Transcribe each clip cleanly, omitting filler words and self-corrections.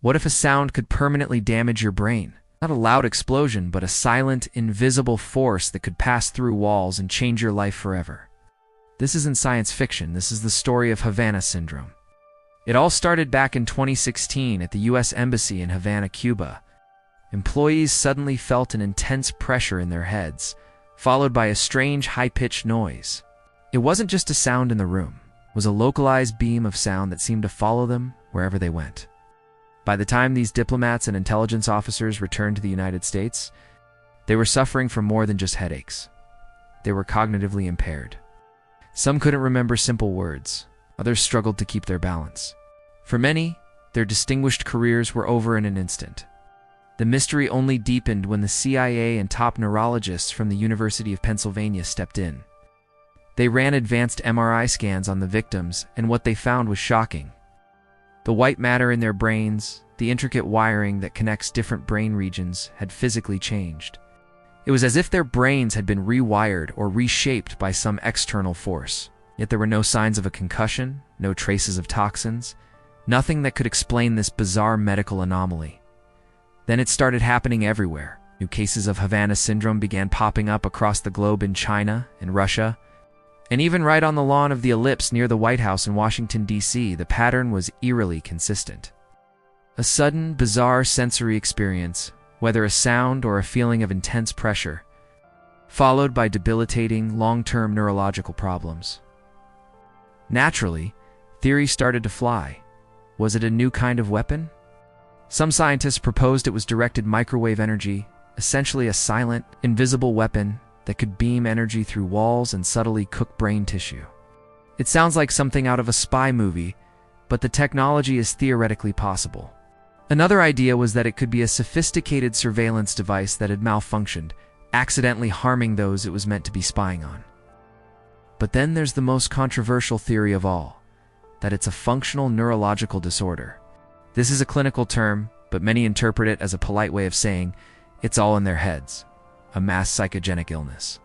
What if a sound could permanently damage your brain? Not a loud explosion, but a silent, invisible force that could pass through walls and change your life forever. This isn't science fiction, this is the story of Havana syndrome. It all started back in 2016 at the US Embassy in Havana, Cuba. Employees suddenly felt an intense pressure in their heads, followed by a strange high-pitched noise. It wasn't just a sound in the room, it was a localized beam of sound that seemed to follow them wherever they went. By the time these diplomats and intelligence officers returned to the United States, they were suffering from more than just headaches. They were cognitively impaired. Some couldn't remember simple words, others struggled to keep their balance. For many, their distinguished careers were over in an instant. The mystery only deepened when the CIA and top neurologists from the University of Pennsylvania stepped in. They ran advanced MRI scans on the victims, and what they found was shocking. The white matter in their brains, the intricate wiring that connects different brain regions, had physically changed. It was as if their brains had been rewired or reshaped by some external force. Yet there were no signs of a concussion, no traces of toxins, nothing that could explain this bizarre medical anomaly. Then it started happening everywhere. New cases of Havana syndrome began popping up across the globe in China and Russia. And even right on the lawn of the Ellipse near the White House in Washington, D.C., the pattern was eerily consistent. A sudden, bizarre sensory experience, whether a sound or a feeling of intense pressure, followed by debilitating, long-term neurological problems. Naturally, theories started to fly. Was it a new kind of weapon? Some scientists proposed it was directed microwave energy, essentially a silent, invisible weapon that could beam energy through walls and subtly cook brain tissue. It sounds like something out of a spy movie, but the technology is theoretically possible. Another idea was that it could be a sophisticated surveillance device that had malfunctioned, accidentally harming those it was meant to be spying on. But then there's the most controversial theory of all, that it's a functional neurological disorder. This is a clinical term, but many interpret it as a polite way of saying it's all in their heads, a mass psychogenic illness.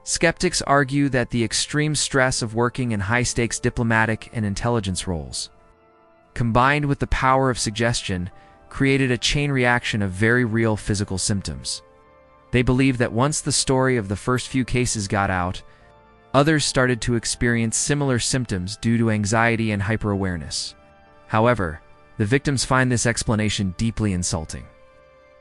Skeptics argue that the extreme stress of working in high-stakes diplomatic and intelligence roles, combined with the power of suggestion, created a chain reaction of very real physical symptoms. They believe that once the story of the first few cases got out, others started to experience similar symptoms due to anxiety and hyperawareness. However, the victims find this explanation deeply insulting.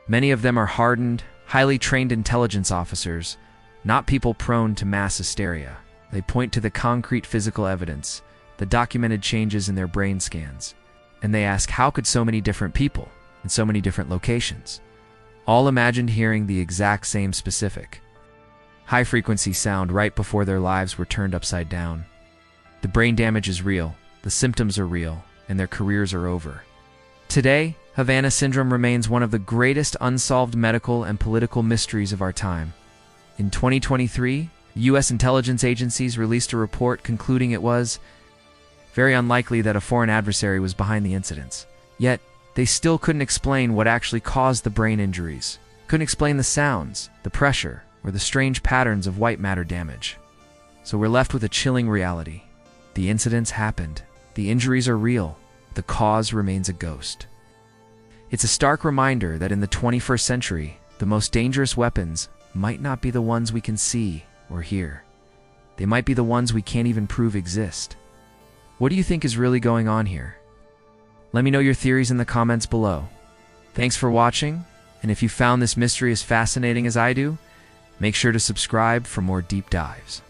Many of them are hardened, highly trained intelligence officers, not people prone to mass hysteria. They point to the concrete physical evidence, the documented changes in their brain scans, and they ask how could so many different people, in so many different locations, all imagined hearing the exact same specific, high-frequency sound right before their lives were turned upside down. The brain damage is real, the symptoms are real, and their careers are over. Today, Havana syndrome remains one of the greatest unsolved medical and political mysteries of our time. In 2023, U.S. intelligence agencies released a report concluding it was very unlikely that a foreign adversary was behind the incidents. Yet, they still couldn't explain what actually caused the brain injuries, couldn't explain the sounds, the pressure, or the strange patterns of white matter damage. So we're left with a chilling reality. The incidents happened, the injuries are real, the cause remains a ghost. It's a stark reminder that in the 21st century, the most dangerous weapons might not be the ones we can see or hear. They might be the ones we can't even prove exist. What do you think is really going on here? Let me know your theories in the comments below. Thanks for watching, and if you found this mystery as fascinating as I do, make sure to subscribe for more deep dives.